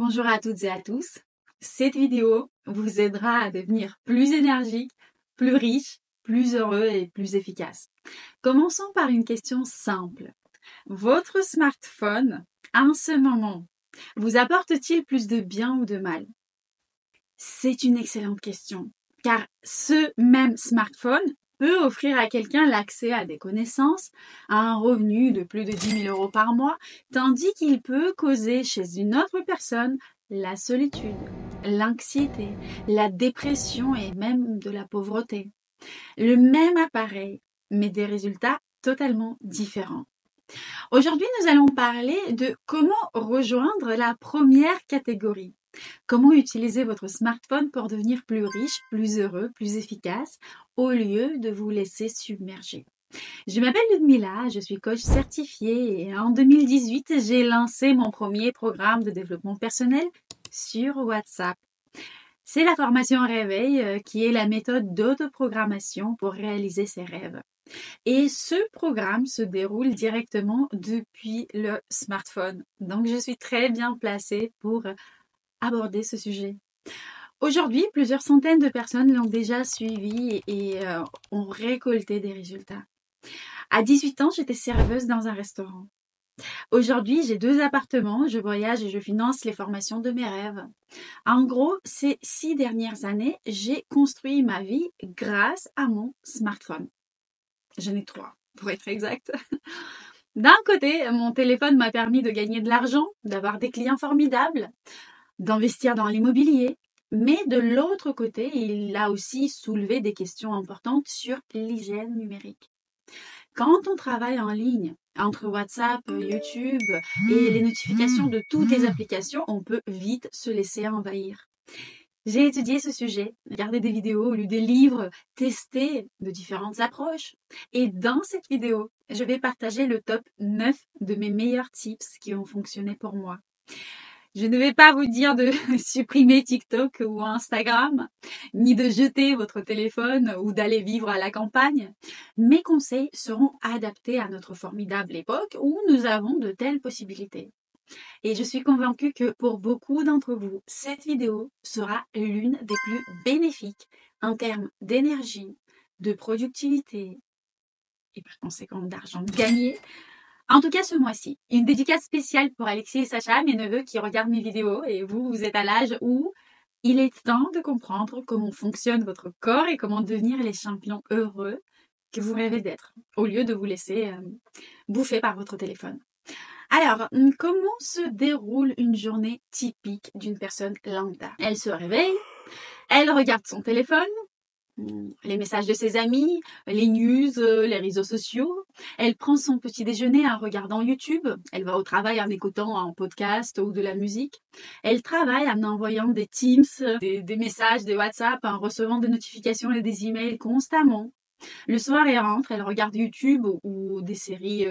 Bonjour à toutes et à tous. Cette vidéo vous aidera à devenir plus énergique, plus riche, plus heureux et plus efficace. Commençons par une question simple. Votre smartphone, en ce moment, vous apporte-t-il plus de bien ou de mal? C'est une excellente question, car ce même smartphone peut offrir à quelqu'un l'accès à des connaissances, à un revenu de plus de 10 000 € par mois, tandis qu'il peut causer chez une autre personne la solitude, l'anxiété, la dépression et même de la pauvreté. Le même appareil, mais des résultats totalement différents. Aujourd'hui, nous allons parler de comment rejoindre la première catégorie. Comment utiliser votre smartphone pour devenir plus riche, plus heureux, plus efficace, au lieu de vous laisser submerger. Je m'appelle Ludmila, je suis coach certifiée et en 2018, j'ai lancé mon premier programme de développement personnel sur WhatsApp. C'est la formation Réveil qui est la méthode d'autoprogrammation pour réaliser ses rêves. Et ce programme se déroule directement depuis le smartphone. Donc, je suis très bien placée pour aborder ce sujet. Aujourd'hui, plusieurs centaines de personnes l'ont déjà suivi et ont récolté des résultats. À 18 ans, j'étais serveuse dans un restaurant. Aujourd'hui, j'ai 2 appartements, je voyage et je finance les formations de mes rêves. En gros, ces 6 dernières années, j'ai construit ma vie grâce à mon smartphone. J'en ai 3, pour être exact. D'un côté, mon téléphone m'a permis de gagner de l'argent, d'avoir des clients formidables, d'investir dans l'immobilier. Mais de l'autre côté, il a aussi soulevé des questions importantes sur l'hygiène numérique. Quand on travaille en ligne, entre WhatsApp, YouTube et les notifications de toutes les applications, on peut vite se laisser envahir. J'ai étudié ce sujet, regardé des vidéos, lu des livres, testé de différentes approches. Et dans cette vidéo, je vais partager le top 9 de mes meilleurs tips qui ont fonctionné pour moi. Je ne vais pas vous dire de supprimer TikTok ou Instagram, ni de jeter votre téléphone ou d'aller vivre à la campagne. Mes conseils seront adaptés à notre formidable époque où nous avons de telles possibilités. Et je suis convaincue que pour beaucoup d'entre vous, cette vidéo sera l'une des plus bénéfiques en termes d'énergie, de productivité et par conséquent d'argent gagné. En tout cas, ce mois-ci, une dédicace spéciale pour Alexis et Sacha, mes neveux qui regardent mes vidéos. Et vous êtes à l'âge où il est temps de comprendre comment fonctionne votre corps et comment devenir les champions heureux que vous rêvez d'être, au lieu de vous laisser bouffer par votre téléphone. Alors, comment se déroule une journée typique d'une personne lambda? Elle se réveille, elle regarde son téléphone, les messages de ses amis, les news, les réseaux sociaux. Elle prend son petit déjeuner en regardant YouTube. Elle va au travail en écoutant un podcast ou de la musique. Elle travaille en envoyant des Teams, des messages, des WhatsApp, en recevant des notifications et des emails constamment. Le soir, elle rentre, elle regarde YouTube ou des séries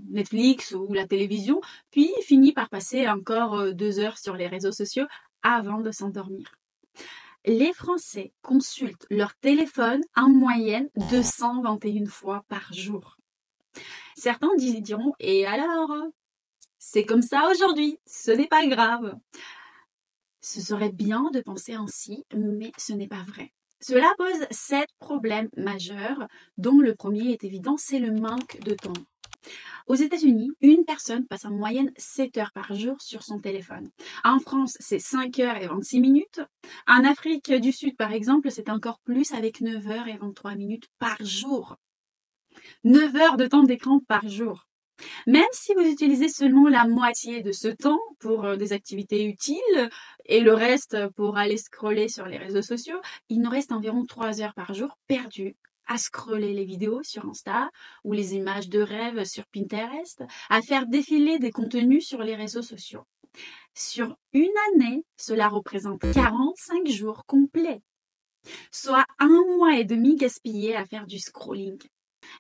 Netflix ou la télévision, puis finit par passer encore 2 heures sur les réseaux sociaux avant de s'endormir. Les Français consultent leur téléphone en moyenne 221 fois par jour. Certains diront, et alors? C'est comme ça aujourd'hui, ce n'est pas grave. Ce serait bien de penser ainsi, mais ce n'est pas vrai. Cela pose 7 problèmes majeurs, dont le premier est évident, c'est le manque de temps. Aux États-Unis, une personne passe en moyenne 7 heures par jour sur son téléphone. En France, c'est 5 heures et 26 minutes. En Afrique du Sud, par exemple, c'est encore plus avec 9 heures et 23 minutes par jour. 9 heures de temps d'écran par jour. Même si vous utilisez seulement la moitié de ce temps pour des activités utiles et le reste pour aller scroller sur les réseaux sociaux, il nous reste environ 3 heures par jour perdues à scroller les vidéos sur Insta ou les images de rêve sur Pinterest, à faire défiler des contenus sur les réseaux sociaux. Sur une année, cela représente 45 jours complets, soit 1 mois et demi gaspillé à faire du scrolling.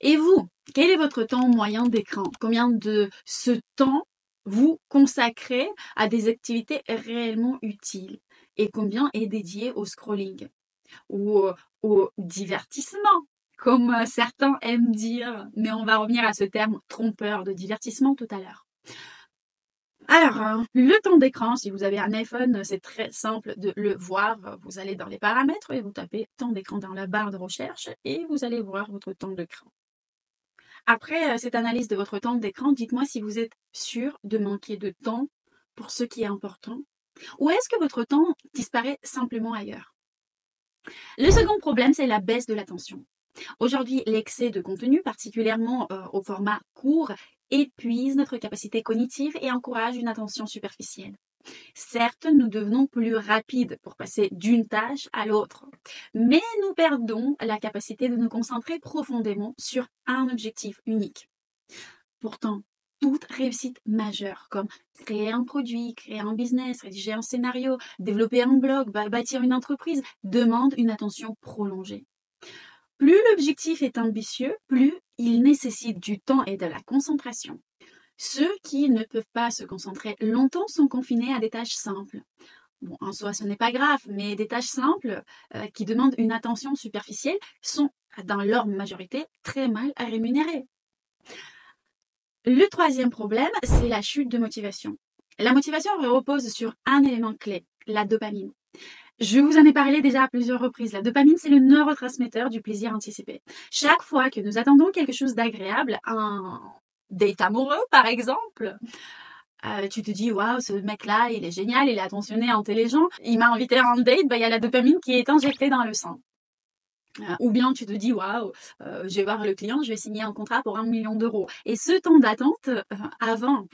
Et vous, quel est votre temps moyen d'écran? Combien de ce temps vous consacrez à des activités réellement utiles? Et combien est dédié au scrolling? Ou au divertissement, comme certains aiment dire. Mais on va revenir à ce terme trompeur de divertissement tout à l'heure. Alors, le temps d'écran, si vous avez un iPhone, c'est très simple de le voir. Vous allez dans les paramètres et vous tapez temps d'écran dans la barre de recherche et vous allez voir votre temps d'écran. Après cette analyse de votre temps d'écran, dites-moi si vous êtes sûr de manquer de temps pour ce qui est important ou est-ce que votre temps disparaît simplement ailleurs? Le second problème, c'est la baisse de l'attention. Aujourd'hui, l'excès de contenu, particulièrement au format court, épuise notre capacité cognitive et encourage une attention superficielle. Certes, nous devenons plus rapides pour passer d'une tâche à l'autre, mais nous perdons la capacité de nous concentrer profondément sur un objectif unique. Pourtant, toute réussite majeure, comme créer un produit, créer un business, rédiger un scénario, développer un blog, bâtir une entreprise, demande une attention prolongée. Plus l'objectif est ambitieux, plus il nécessite du temps et de la concentration. Ceux qui ne peuvent pas se concentrer longtemps sont confinés à des tâches simples. Bon, en soi, ce n'est pas grave, mais des tâches simples qui demandent une attention superficielle sont, dans leur majorité, très mal rémunérées. Le troisième problème, c'est la chute de motivation. La motivation repose sur un élément clé, la dopamine. Je vous en ai parlé déjà à plusieurs reprises. La dopamine, c'est le neurotransmetteur du plaisir anticipé. Chaque fois que nous attendons quelque chose d'agréable, un date amoureux par exemple, tu te dis waouh, ce mec-là, il est génial, il est attentionné, intelligent, il m'a invité à un date, il y a la dopamine qui est injectée dans le sang. Ou bien tu te dis waouh, je vais voir le client, je vais signer un contrat pour 1 million d'euros. Et ce temps d'attente, avant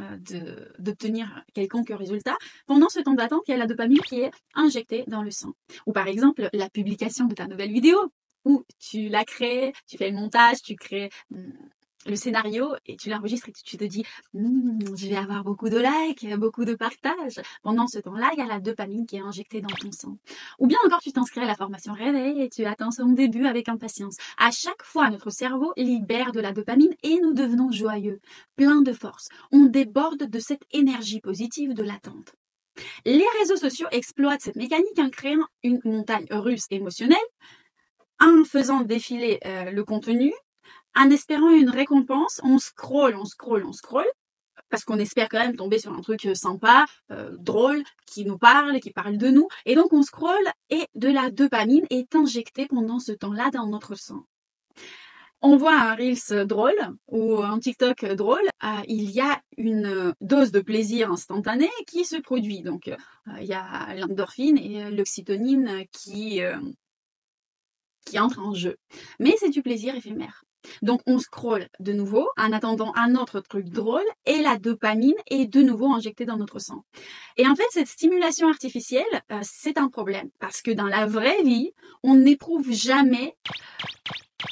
d'obtenir quelconque résultat, pendant ce temps d'attente, il y a la dopamine qui est injectée dans le sang. Ou par exemple, la publication de ta nouvelle vidéo, où tu la crées, tu fais le montage, tu crées le scénario et tu l'enregistres et tu te dis je vais avoir beaucoup de likes, beaucoup de partages. Pendant ce temps-là, il y a la dopamine qui est injectée dans ton sang. Ou bien encore, tu t'inscris à la formation réveil et tu attends son début avec impatience. À chaque fois, notre cerveau libère de la dopamine et nous devenons joyeux, pleins de force. On déborde de cette énergie positive de l'attente. Les réseaux sociaux exploitent cette mécanique en créant une montagne russe émotionnelle, en faisant défiler le contenu, en espérant une récompense. On scrolle, parce qu'on espère quand même tomber sur un truc sympa, drôle, qui nous parle, qui parle de nous. Et donc on scrolle et de la dopamine est injectée pendant ce temps-là dans notre sang. On voit un Reels drôle ou un TikTok drôle, il y a une dose de plaisir instantané qui se produit. Donc il y a l'endorphine et l'oxytocine qui entrent en jeu. Mais c'est du plaisir éphémère. Donc on scrolle de nouveau en attendant un autre truc drôle et la dopamine est de nouveau injectée dans notre sang. Et en fait, cette stimulation artificielle, c'est un problème parce que dans la vraie vie, on n'éprouve jamais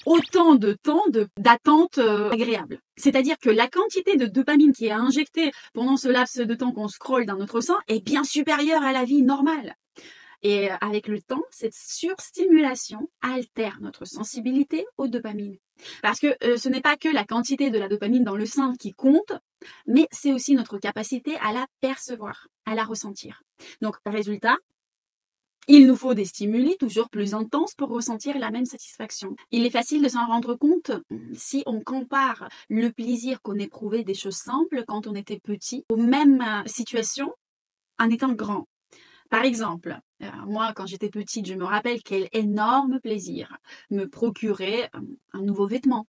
autant de temps d'attente agréable. C'est-à-dire que la quantité de dopamine qui est injectée pendant ce laps de temps qu'on scrolle dans notre sang est bien supérieure à la vie normale. Et avec le temps, cette surstimulation altère notre sensibilité aux dopamines. Parce que ce n'est pas que la quantité de la dopamine dans le sang qui compte, mais c'est aussi notre capacité à la percevoir, à la ressentir. Donc, résultat, il nous faut des stimuli toujours plus intenses pour ressentir la même satisfaction. Il est facile de s'en rendre compte si on compare le plaisir qu'on éprouvait des choses simples quand on était petit aux mêmes situations en étant grand. Par exemple, moi, quand j'étais petite, je me rappelle quel énorme plaisir me procurait un nouveau vêtement.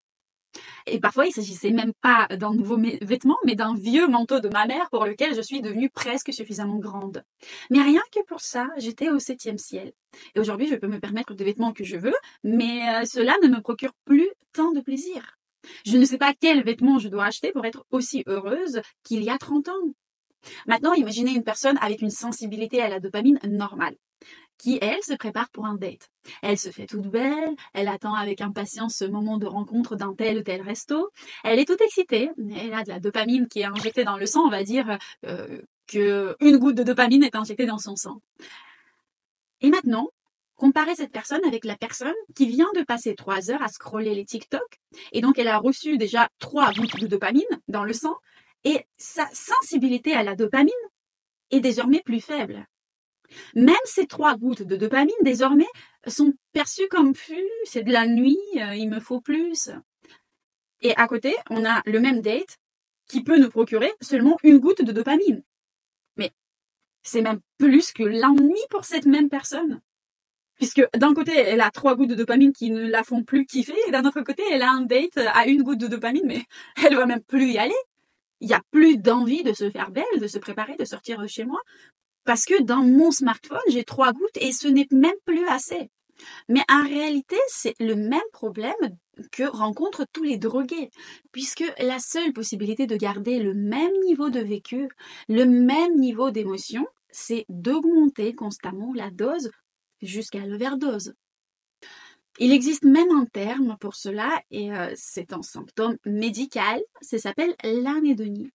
Et parfois, il s'agissait même pas d'un nouveau vêtement, mais d'un vieux manteau de ma mère pour lequel je suis devenue presque suffisamment grande. Mais rien que pour ça, j'étais au 7e ciel. Et aujourd'hui, je peux me permettre des vêtements que je veux, mais cela ne me procure plus tant de plaisir. Je ne sais pas quel vêtement je dois acheter pour être aussi heureuse qu'il y a 30 ans. Maintenant, imaginez une personne avec une sensibilité à la dopamine normale, qui, elle, se prépare pour un date. Elle se fait toute belle, elle attend avec impatience ce moment de rencontre dans tel ou tel resto. Elle est toute excitée, elle a de la dopamine qui est injectée dans le sang, on va dire qu'une goutte de dopamine est injectée dans son sang. Et maintenant, comparez cette personne avec la personne qui vient de passer 3 heures à scroller les TikTok, et donc elle a reçu déjà 3 gouttes de dopamine dans le sang, et sa sensibilité à la dopamine est désormais plus faible. Même ces 3 gouttes de dopamine, désormais, sont perçues comme c'est de la nuit, il me faut plus. Et à côté, on a le même date qui peut nous procurer seulement 1 goutte de dopamine. C'est même plus que l'ennui pour cette même personne. Puisque d'un côté, elle a 3 gouttes de dopamine qui ne la font plus kiffer, et d'un autre côté, elle a un date à 1 goutte de dopamine, mais elle va même plus y aller. Il y a plus d'envie de se faire belle, de se préparer, de sortir de chez moi, parce que dans mon smartphone, j'ai 3 gouttes et ce n'est même plus assez. Mais en réalité, c'est le même problème que rencontrent tous les drogués, puisque la seule possibilité de garder le même niveau de vécu, le même niveau d'émotion, c'est d'augmenter constamment la dose jusqu'à l'overdose. Il existe même un terme pour cela et c'est un symptôme médical, ça s'appelle l'anédonie.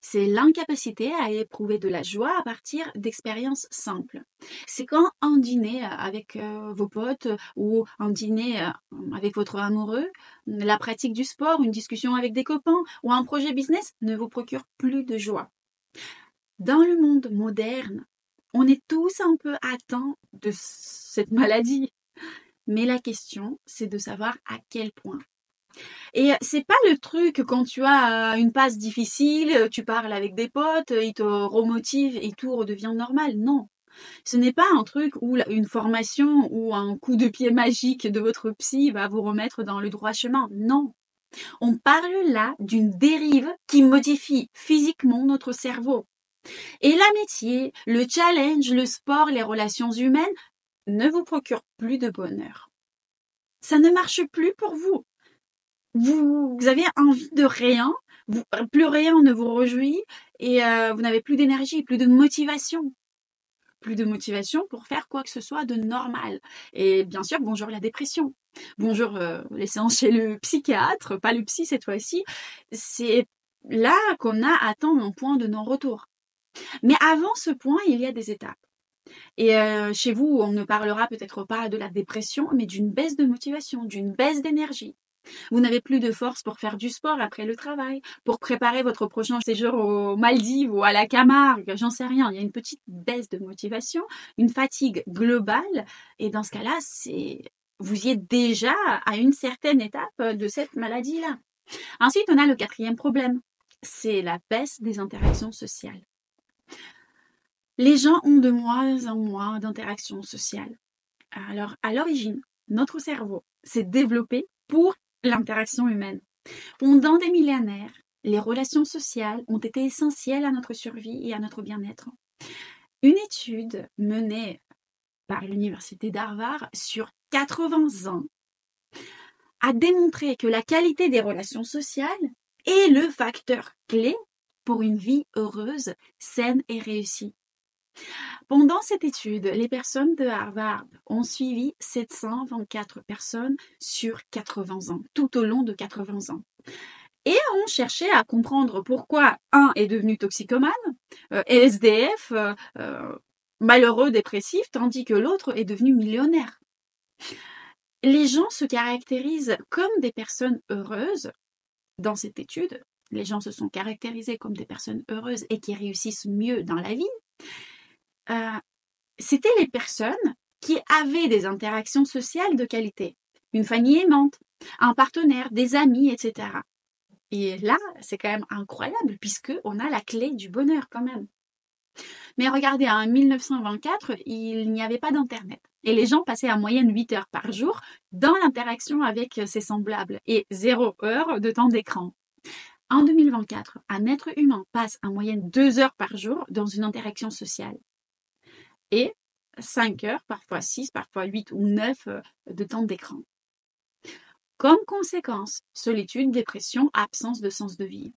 C'est l'incapacité à éprouver de la joie à partir d'expériences simples. C'est quand un dîner avec vos potes ou un dîner avec votre amoureux, la pratique du sport, une discussion avec des copains ou un projet business ne vous procure plus de joie. Dans le monde moderne, on est tous un peu atteints de cette maladie. Mais la question, c'est de savoir à quel point. Et c'est pas le truc quand tu as une passe difficile, tu parles avec des potes, ils te remotivent et tout redevient normal. Non. Ce n'est pas un truc où une formation ou un coup de pied magique de votre psy va vous remettre dans le droit chemin. Non. On parle là d'une dérive qui modifie physiquement notre cerveau. Et l'amitié, le challenge, le sport, les relations humaines ne vous procurent plus de bonheur. Ça ne marche plus pour vous. Vous avez envie de rien, plus rien ne vous réjouit et vous n'avez plus d'énergie, plus de motivation. Plus de motivation pour faire quoi que ce soit de normal. Et bien sûr, bonjour la dépression. Bonjour les séances chez le psychiatre, pas le psy cette fois-ci. C'est là qu'on a atteint un point de non-retour. Mais avant ce point, il y a des étapes. Et chez vous, on ne parlera peut-être pas de la dépression, mais d'une baisse de motivation, d'une baisse d'énergie. Vous n'avez plus de force pour faire du sport après le travail, pour préparer votre prochain séjour aux Maldives ou à la Camargue, j'en sais rien. Il y a une petite baisse de motivation, une fatigue globale. Et dans ce cas-là, vous y êtes déjà à une certaine étape de cette maladie-là. Ensuite, on a le 4e problème. C'est la baisse des interactions sociales. Les gens ont de moins en moins d'interactions sociales. Alors, à l'origine, notre cerveau s'est développé pour l'interaction humaine. Pendant des millénaires, les relations sociales ont été essentielles à notre survie et à notre bien-être. Une étude menée par l'université d'Harvard sur 80 ans a démontré que la qualité des relations sociales est le facteur clé pour une vie heureuse, saine et réussie. Pendant cette étude, les personnes de Harvard ont suivi 724 personnes sur 80 ans, tout au long de 80 ans. Et ont cherché à comprendre pourquoi un est devenu toxicomane, SDF, malheureux, dépressif, tandis que l'autre est devenu millionnaire. Les gens se caractérisent comme des personnes heureuses dans cette étude. Les gens se sont caractérisés comme des personnes heureuses et qui réussissent mieux dans la vie. C'était les personnes qui avaient des interactions sociales de qualité, une famille aimante, un partenaire, des amis, etc. Et là, c'est quand même incroyable puisqu'on a la clé du bonheur quand même. Mais regardez, en 1924, il n'y avait pas d'Internet. Et les gens passaient en moyenne 8 heures par jour dans l'interaction avec ses semblables et 0 heure de temps d'écran. En 2024, un être humain passe en moyenne 2 heures par jour dans une interaction sociale. Et 5 heures, parfois 6, parfois 8 ou 9 de temps d'écran. Comme conséquence, solitude, dépression, absence de sens de vie.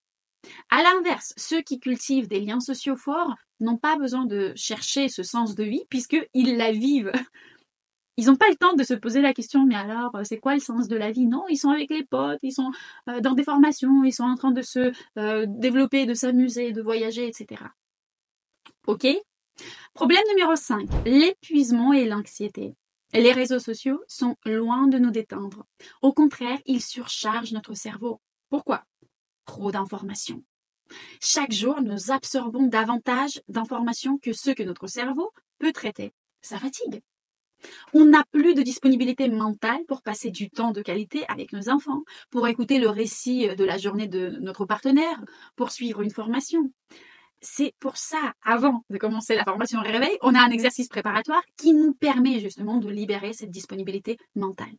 À l'inverse, ceux qui cultivent des liens sociaux forts n'ont pas besoin de chercher ce sens de vie puisqu'ils la vivent. Ils n'ont pas le temps de se poser la question, mais alors, c'est quoi le sens de la vie? Non, ils sont avec les potes, ils sont dans des formations, ils sont en train de se développer, de s'amuser, de voyager, etc. Ok? Problème numéro 5, l'épuisement et l'anxiété. Les réseaux sociaux sont loin de nous détendre. Au contraire, ils surchargent notre cerveau. Pourquoi? Trop d'informations. Chaque jour, nous absorbons davantage d'informations que ce que notre cerveau peut traiter. Ça fatigue. On n'a plus de disponibilité mentale pour passer du temps de qualité avec nos enfants, pour écouter le récit de la journée de notre partenaire, pour suivre une formation. C'est pour ça, avant de commencer la formation réveil, on a un exercice préparatoire qui nous permet justement de libérer cette disponibilité mentale.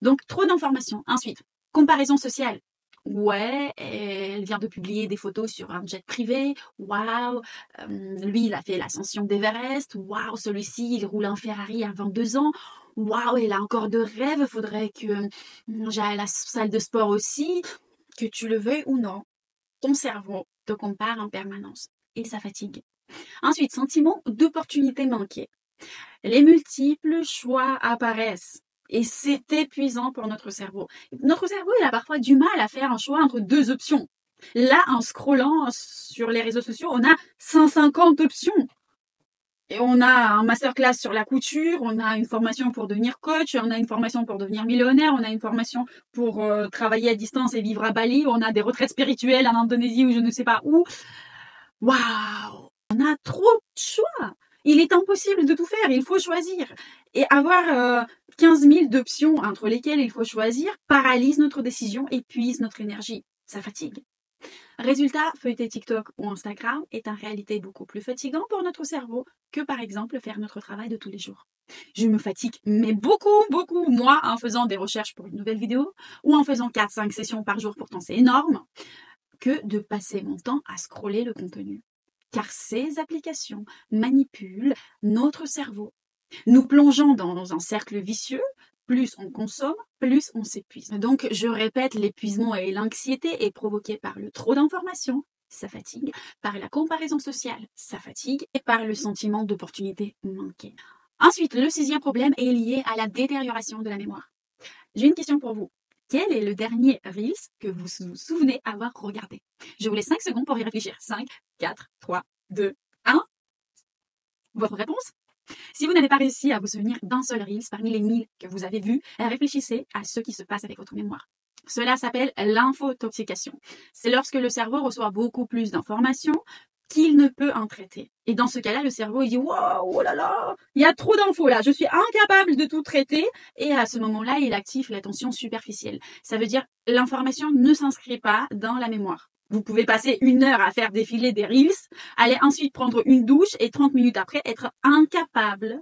Donc, trop d'informations. Ensuite, comparaison sociale. Ouais, elle vient de publier des photos sur un jet privé. Waouh, lui, il a fait l'ascension d'Everest. Waouh, celui-ci, il roule un Ferrari à 22 ans. Waouh, il a encore de rêves. Faudrait que j'aille à la salle de sport aussi. Que tu le veuilles ou non, ton cerveau te compare en permanence et ça fatigue. Ensuite, sentiment d'opportunité manquée. Les multiples choix apparaissent et c'est épuisant pour notre cerveau. Notre cerveau, il a parfois du mal à faire un choix entre deux options. Là, en scrollant sur les réseaux sociaux, on a 150 options. Et on a un masterclass sur la couture, on a une formation pour devenir coach, on a une formation pour devenir millionnaire, on a une formation pour travailler à distance et vivre à Bali, on a des retraites spirituelles en Indonésie ou je ne sais pas où. Waouh! On a trop de choix. Il est impossible de tout faire, il faut choisir. Et avoir 15 000 options entre lesquelles il faut choisir paralyse notre décision, épuise notre énergie. Ça fatigue. Résultat, feuilleter TikTok ou Instagram est en réalité beaucoup plus fatigant pour notre cerveau que par exemple faire notre travail de tous les jours. Je me fatigue, mais beaucoup, moi, en faisant des recherches pour une nouvelle vidéo ou en faisant 4-5 sessions par jour, pourtant c'est énorme, que de passer mon temps à scroller le contenu. Car ces applications manipulent notre cerveau, nous plongeant dans un cercle vicieux. Plus on consomme, plus on s'épuise. Donc, je répète, l'épuisement et l'anxiété est provoqué par le trop d'informations, ça fatigue, par la comparaison sociale, ça fatigue, et par le sentiment d'opportunité manquée. Ensuite, le 6e problème est lié à la détérioration de la mémoire. J'ai une question pour vous. Quel est le dernier Reels que vous vous souvenez avoir regardé? Je vous laisse 5 secondes pour y réfléchir. 5, 4, 3, 2, 1. Votre réponse? Si vous n'avez pas réussi à vous souvenir d'un seul Reels parmi les 1000 que vous avez vus, réfléchissez à ce qui se passe avec votre mémoire. Cela s'appelle l'infotoxication. C'est lorsque le cerveau reçoit beaucoup plus d'informations qu'il ne peut en traiter. Et dans ce cas-là, le cerveau il dit « Wow, oh là là, il y a trop d'infos là, je suis incapable de tout traiter ». Et à ce moment-là, il active l'attention superficielle. Ça veut dire l'information ne s'inscrit pas dans la mémoire. Vous pouvez passer 1 heure à faire défiler des Reels, aller ensuite prendre une douche et 30 minutes après être incapable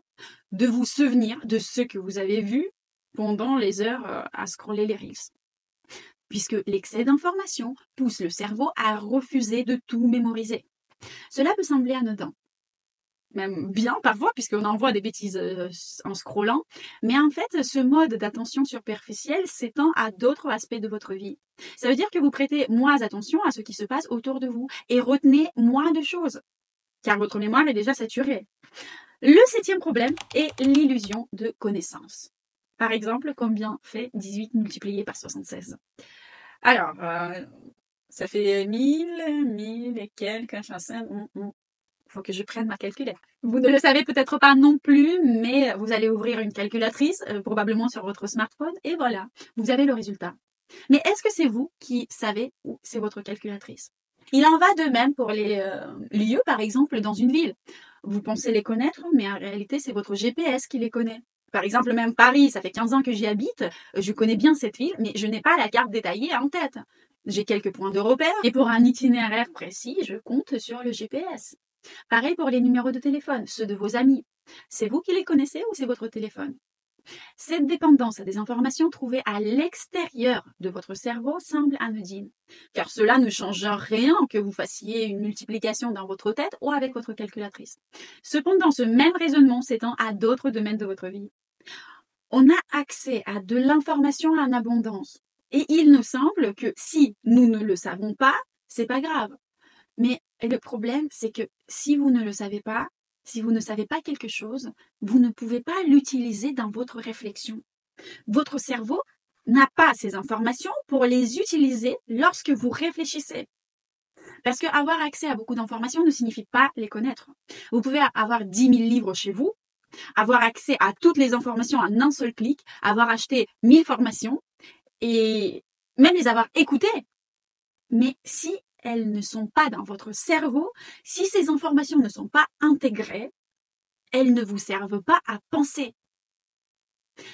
de vous souvenir de ce que vous avez vu pendant les heures à scroller les Reels. Puisque l'excès d'informations pousse le cerveau à refuser de tout mémoriser. Cela peut sembler anodin, même bien parfois, puisqu'on envoie des bêtises en scrollant, mais en fait, ce mode d'attention superficielle s'étend à d'autres aspects de votre vie. Ça veut dire que vous prêtez moins attention à ce qui se passe autour de vous et retenez moins de choses, car votre mémoire est déjà saturée. Le 7e problème est l'illusion de connaissance. Par exemple, combien fait 18 multiplié par 76? Alors, ça fait 1000 et quelques, faut que je prenne ma calculette. Vous ne le savez peut-être pas non plus, mais vous allez ouvrir une calculatrice, probablement sur votre smartphone, et voilà, vous avez le résultat. Mais est-ce que c'est vous qui savez ou c'est votre calculatrice? Il en va de même pour les lieux, par exemple, dans une ville. Vous pensez les connaître, mais en réalité, c'est votre GPS qui les connaît. Par exemple, même Paris, ça fait 15 ans que j'y habite, je connais bien cette ville, mais je n'ai pas la carte détaillée en tête. J'ai quelques points de repère, et pour un itinéraire précis, je compte sur le GPS. Pareil pour les numéros de téléphone, ceux de vos amis. C'est vous qui les connaissez ou c'est votre téléphone? Cette dépendance à des informations trouvées à l'extérieur de votre cerveau semble anodine, car cela ne change rien que vous fassiez une multiplication dans votre tête ou avec votre calculatrice. Cependant, ce même raisonnement s'étend à d'autres domaines de votre vie. On a accès à de l'information en abondance, et il nous semble que si nous ne le savons pas, c'est pas grave. Mais le problème, c'est que si vous ne le savez pas, si vous ne savez pas quelque chose, vous ne pouvez pas l'utiliser dans votre réflexion. Votre cerveau n'a pas ces informations pour les utiliser lorsque vous réfléchissez. Parce qu'avoir accès à beaucoup d'informations ne signifie pas les connaître. Vous pouvez avoir 10 000 livres chez vous, avoir accès à toutes les informations en un seul clic, avoir acheté 1000 formations et même les avoir écoutées. Mais si elles ne sont pas dans votre cerveau, si ces informations ne sont pas intégrées, elles ne vous servent pas à penser.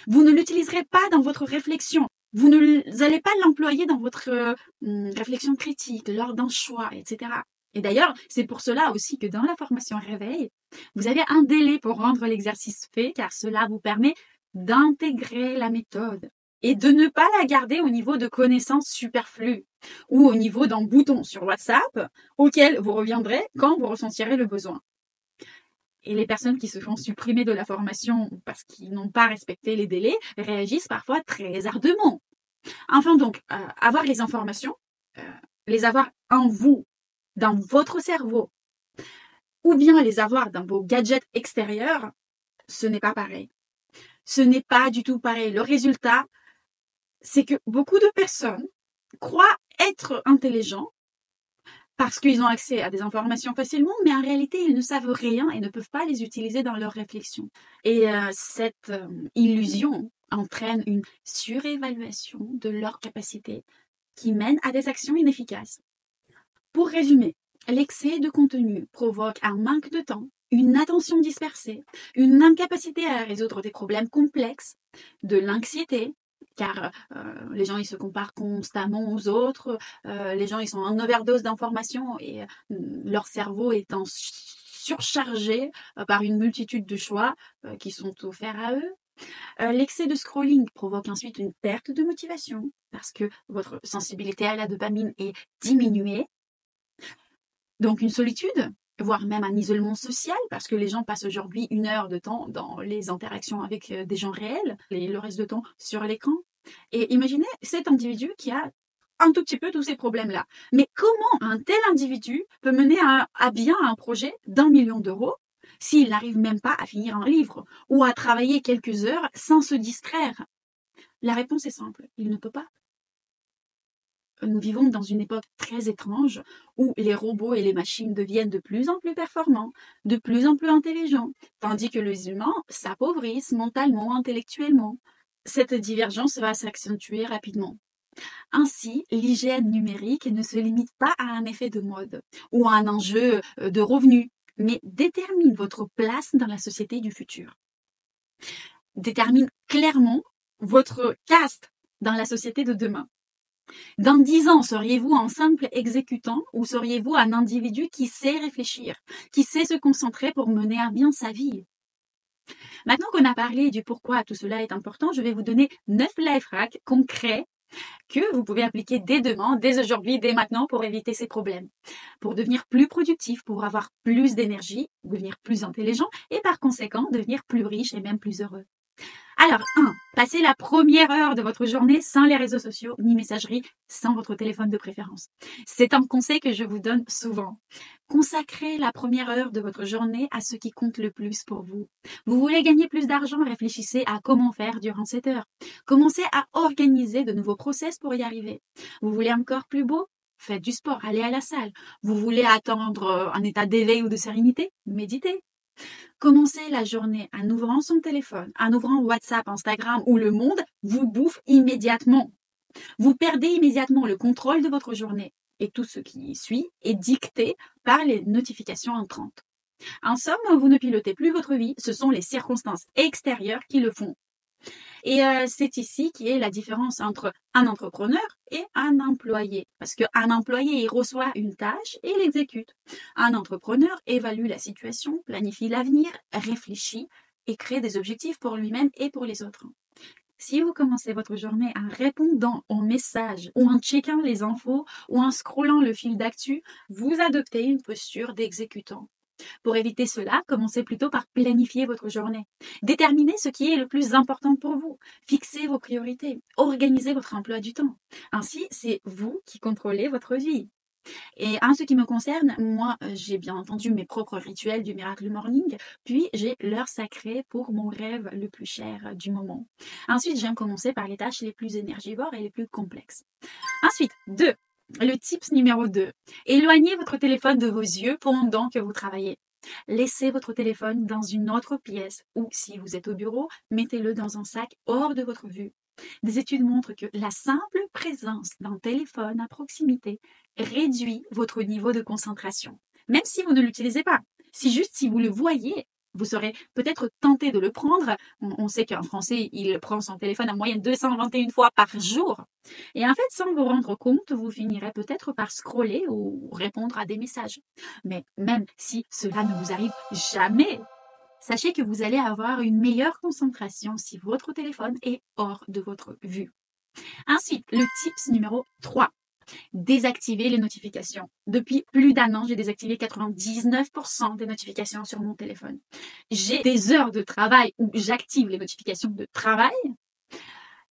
Vous ne l'utiliserez pas dans votre réflexion. Vous n'allez pas l'employer dans votre réflexion critique, lors d'un choix, etc. Et d'ailleurs, c'est pour cela aussi que dans la formation réveil, vous avez un délai pour rendre l'exercice fait, car cela vous permet d'intégrer la méthode et de ne pas la garder au niveau de connaissances superflues ou au niveau d'un bouton sur WhatsApp auquel vous reviendrez quand vous ressentirez le besoin. Et les personnes qui se font supprimer de la formation parce qu'ils n'ont pas respecté les délais réagissent parfois très ardemment. Enfin donc, avoir les informations, les avoir en vous, dans votre cerveau, ou bien les avoir dans vos gadgets extérieurs, ce n'est pas pareil. Ce n'est pas du tout pareil. Le résultat, c'est que beaucoup de personnes croient être intelligents parce qu'ils ont accès à des informations facilement, mais en réalité, ils ne savent rien et ne peuvent pas les utiliser dans leur réflexion. Et cette illusion entraîne une surévaluation de leurs capacités qui mène à des actions inefficaces. Pour résumer, l'excès de contenu provoque un manque de temps, une attention dispersée, une incapacité à résoudre des problèmes complexes, de l'anxiété, car les gens ils se comparent constamment aux autres, les gens ils sont en overdose d'informations et leur cerveau est en surchargé par une multitude de choix qui sont offerts à eux. L'excès de scrolling provoque ensuite une perte de motivation parce que votre sensibilité à la dopamine est diminuée. Donc une solitude, voire même un isolement social, parce que les gens passent aujourd'hui 1 heure de temps dans les interactions avec des gens réels et le reste de temps sur l'écran. Et imaginez cet individu qui a un tout petit peu tous ces problèmes-là. Mais comment un tel individu peut mener à bien un projet d'1 million d'euros s'il n'arrive même pas à finir un livre ou à travailler quelques heures sans se distraire? La réponse est simple, il ne peut pas. Nous vivons dans une époque très étrange où les robots et les machines deviennent de plus en plus performants, de plus en plus intelligents, tandis que les humains s'appauvrissent mentalement, intellectuellement. Cette divergence va s'accentuer rapidement. Ainsi, l'hygiène numérique ne se limite pas à un effet de mode ou à un enjeu de revenus, mais détermine votre place dans la société du futur. Détermine clairement votre caste dans la société de demain. Dans 10 ans, seriez-vous un simple exécutant ou seriez-vous un individu qui sait réfléchir, qui sait se concentrer pour mener à bien sa vie? Maintenant qu'on a parlé du pourquoi tout cela est important, je vais vous donner 9 life hacks concrets que vous pouvez appliquer dès demain, dès aujourd'hui, dès maintenant pour éviter ces problèmes, pour devenir plus productif, pour avoir plus d'énergie, devenir plus intelligent et par conséquent devenir plus riche et même plus heureux. Alors, 1. Passez la première heure de votre journée sans les réseaux sociaux ni messagerie, sans votre téléphone de préférence. C'est un conseil que je vous donne souvent. Consacrez la première heure de votre journée à ce qui compte le plus pour vous. Vous voulez gagner plus d'argent, réfléchissez à comment faire durant cette heure. Commencez à organiser de nouveaux process pour y arriver. Vous voulez encore plus beau? Faites du sport, allez à la salle. Vous voulez attendre un état d'éveil ou de sérénité? Méditez. Commencez la journée en ouvrant son téléphone, en ouvrant WhatsApp, Instagram ou Le Monde, vous bouffe immédiatement. Vous perdez immédiatement le contrôle de votre journée et tout ce qui suit est dicté par les notifications entrantes. En somme, vous ne pilotez plus votre vie, ce sont les circonstances extérieures qui le font. Et c'est ici qui est la différence entre un entrepreneur et un employé. Parce qu'un employé, il reçoit une tâche et l'exécute. Un entrepreneur évalue la situation, planifie l'avenir, réfléchit et crée des objectifs pour lui-même et pour les autres. Si vous commencez votre journée en répondant aux messages ou en checkant les infos ou en scrollant le fil d'actu, vous adoptez une posture d'exécutant. Pour éviter cela, commencez plutôt par planifier votre journée. Déterminez ce qui est le plus important pour vous. Fixez vos priorités. Organisez votre emploi du temps. Ainsi, c'est vous qui contrôlez votre vie. Et en ce qui me concerne, moi, j'ai bien entendu mes propres rituels du Miracle Morning, puis j'ai l'heure sacrée pour mon rêve le plus cher du moment. Ensuite, j'aime commencer par les tâches les plus énergivores et les plus complexes. Ensuite, 2. Le tips numéro 2. Éloignez votre téléphone de vos yeux pendant que vous travaillez. Laissez votre téléphone dans une autre pièce ou, si vous êtes au bureau, mettez-le dans un sac hors de votre vue. Des études montrent que la simple présence d'un téléphone à proximité réduit votre niveau de concentration. Même si vous ne l'utilisez pas. Si vous le voyez, Vous serez peut-être tenté de le prendre. On sait qu'un Français, il prend son téléphone en moyenne 221 fois par jour. Et en fait, sans vous rendre compte, vous finirez peut-être par scroller ou répondre à des messages. Mais même si cela ne vous arrive jamais, sachez que vous allez avoir une meilleure concentration si votre téléphone est hors de votre vue. Ensuite, le tips numéro 3. Désactiver les notifications. Depuis plus d'un an, j'ai désactivé 99% des notifications sur mon téléphone. J'ai des heures de travail où j'active les notifications de travail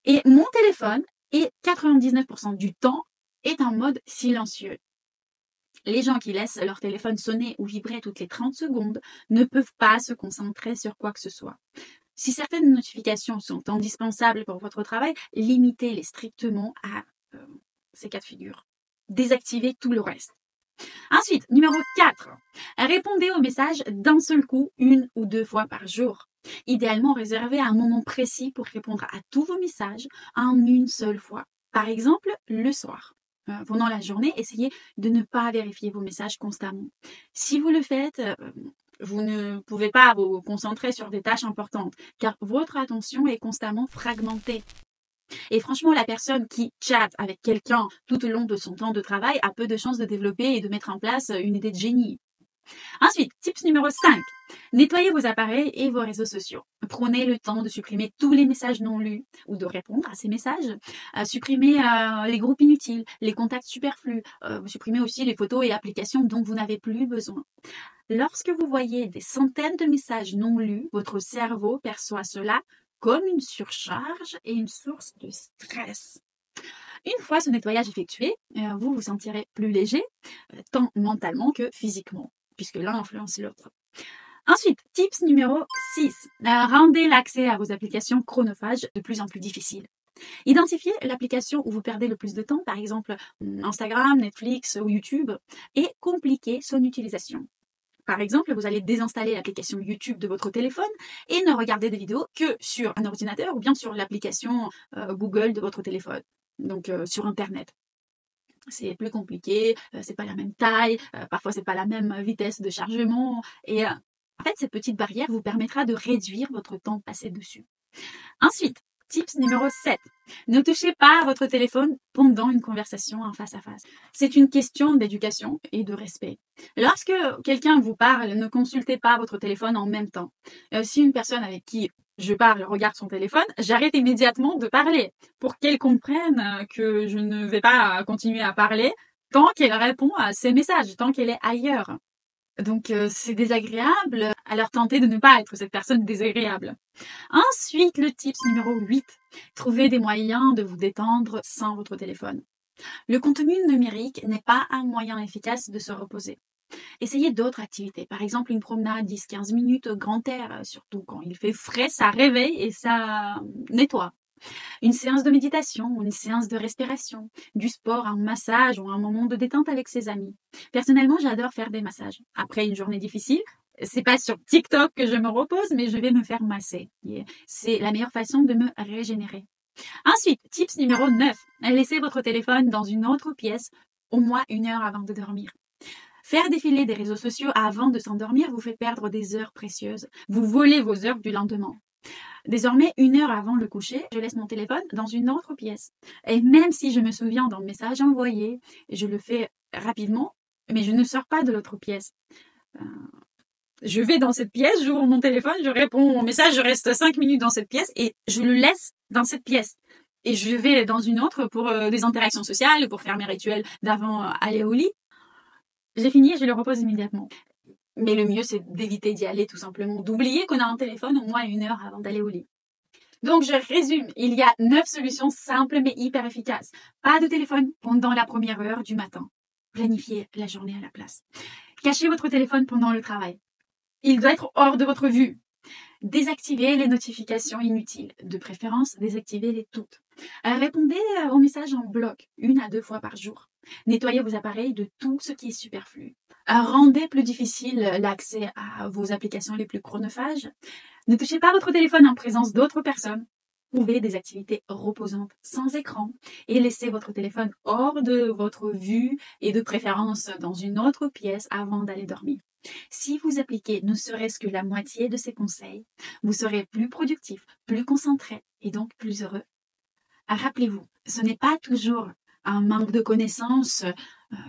et mon téléphone est 99% du temps est en mode silencieux. Les gens qui laissent leur téléphone sonner ou vibrer toutes les 30 secondes ne peuvent pas se concentrer sur quoi que ce soit. Si certaines notifications sont indispensables pour votre travail, limitez-les strictement à ces cas de figure. Désactivez tout le reste. Ensuite, numéro 4. Répondez aux messages d'un seul coup, 1 ou 2 fois par jour. Idéalement, réservez un moment précis pour répondre à tous vos messages en une seule fois. Par exemple, le soir. Pendant la journée, essayez de ne pas vérifier vos messages constamment. Si vous le faites, vous ne pouvez pas vous concentrer sur des tâches importantes, car votre attention est constamment fragmentée. Et franchement, la personne qui chatte avec quelqu'un tout au long de son temps de travail a peu de chances de développer et de mettre en place une idée de génie. Ensuite, tips numéro 5. Nettoyez vos appareils et vos réseaux sociaux. Prenez le temps de supprimer tous les messages non lus ou de répondre à ces messages. Supprimez les groupes inutiles, les contacts superflus. Supprimez aussi les photos et applications dont vous n'avez plus besoin. Lorsque vous voyez des centaines de messages non lus, votre cerveau perçoit cela comme une surcharge et une source de stress. Une fois ce nettoyage effectué, vous vous sentirez plus léger, tant mentalement que physiquement, puisque l'un influence l'autre. Ensuite, tips numéro 6. Rendez l'accès à vos applications chronophages de plus en plus difficile. Identifiez l'application où vous perdez le plus de temps, par exemple Instagram, Netflix ou YouTube, et compliquez son utilisation. Par exemple, vous allez désinstaller l'application YouTube de votre téléphone et ne regarder des vidéos que sur un ordinateur ou bien sur l'application Google de votre téléphone, donc sur Internet. C'est plus compliqué, c'est pas la même taille, parfois c'est pas la même vitesse de chargement et en fait, cette petite barrière vous permettra de réduire votre temps passé dessus. Ensuite, tips numéro 7. Ne touchez pas à votre téléphone pendant une conversation en face à face. C'est une question d'éducation et de respect. Lorsque quelqu'un vous parle, ne consultez pas votre téléphone en même temps. Si une personne avec qui je parle regarde son téléphone, j'arrête immédiatement de parler pour qu'elle comprenne que je ne vais pas continuer à parler tant qu'elle répond à ses messages, tant qu'elle est ailleurs. Donc c'est désagréable, alors tentez de ne pas être cette personne désagréable. Ensuite, le tips numéro 8. Trouvez des moyens de vous détendre sans votre téléphone. Le contenu numérique n'est pas un moyen efficace de se reposer. Essayez d'autres activités, par exemple une promenade 10-15 minutes au grand air, surtout quand il fait frais, ça réveille et ça nettoie. Une séance de méditation, une séance de respiration, du sport, un massage ou un moment de détente avec ses amis. Personnellement, j'adore faire des massages. Après une journée difficile, c'est pas sur TikTok que je me repose, mais je vais me faire masser. C'est la meilleure façon de me régénérer. Ensuite, tips numéro 9. Laissez votre téléphone dans une autre pièce au moins 1 heure avant de dormir. Faire défiler des réseaux sociaux avant de s'endormir vous fait perdre des heures précieuses. Vous volez vos heures du lendemain. Désormais, 1 heure avant le coucher, je laisse mon téléphone dans une autre pièce. Et même si je me souviens d'un message envoyé, je le fais rapidement, mais je ne sors pas de l'autre pièce. Je vais dans cette pièce, j'ouvre mon téléphone, je réponds au message, je reste 5 minutes dans cette pièce et je le laisse dans cette pièce. Et je vais dans une autre pour des interactions sociales, pour faire mes rituels d'avant aller au lit. J'ai fini et je le repose immédiatement. Mais le mieux, c'est d'éviter d'y aller tout simplement, d'oublier qu'on a un téléphone au moins 1 heure avant d'aller au lit. Donc, je résume, il y a 9 solutions simples mais hyper efficaces. Pas de téléphone pendant la première heure du matin. Planifiez la journée à la place. Cachez votre téléphone pendant le travail. Il doit être hors de votre vue. Désactivez les notifications inutiles. De préférence, désactivez-les toutes. Répondez aux messages en bloc, 1 à 2 fois par jour. Nettoyez vos appareils de tout ce qui est superflu. Rendez plus difficile l'accès à vos applications les plus chronophages. Ne touchez pas votre téléphone en présence d'autres personnes. Trouvez des activités reposantes sans écran et laissez votre téléphone hors de votre vue et de préférence dans une autre pièce avant d'aller dormir. Si vous appliquez ne serait-ce que la moitié de ces conseils, vous serez plus productif, plus concentré et donc plus heureux. Rappelez-vous, ce n'est pas toujours un manque de connaissances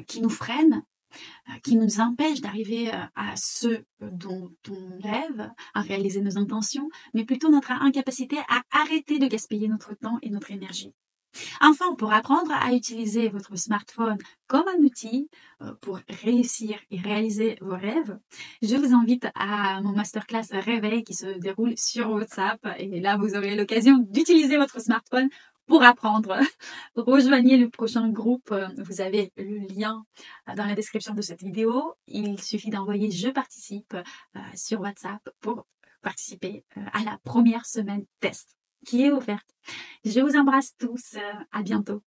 qui nous freine, qui nous empêche d'arriver à ce dont on rêve, à réaliser nos intentions, mais plutôt notre incapacité à arrêter de gaspiller notre temps et notre énergie. Enfin, pour apprendre à utiliser votre smartphone comme un outil pour réussir et réaliser vos rêves, je vous invite à mon masterclass Réveil qui se déroule sur WhatsApp. Et là, vous aurez l'occasion d'utiliser votre smartphone pour apprendre. Rejoignez le prochain groupe. Vous avez le lien dans la description de cette vidéo. Il suffit d'envoyer « Je participe » sur WhatsApp pour participer à la première semaine test qui est offerte. Je vous embrasse tous. À bientôt.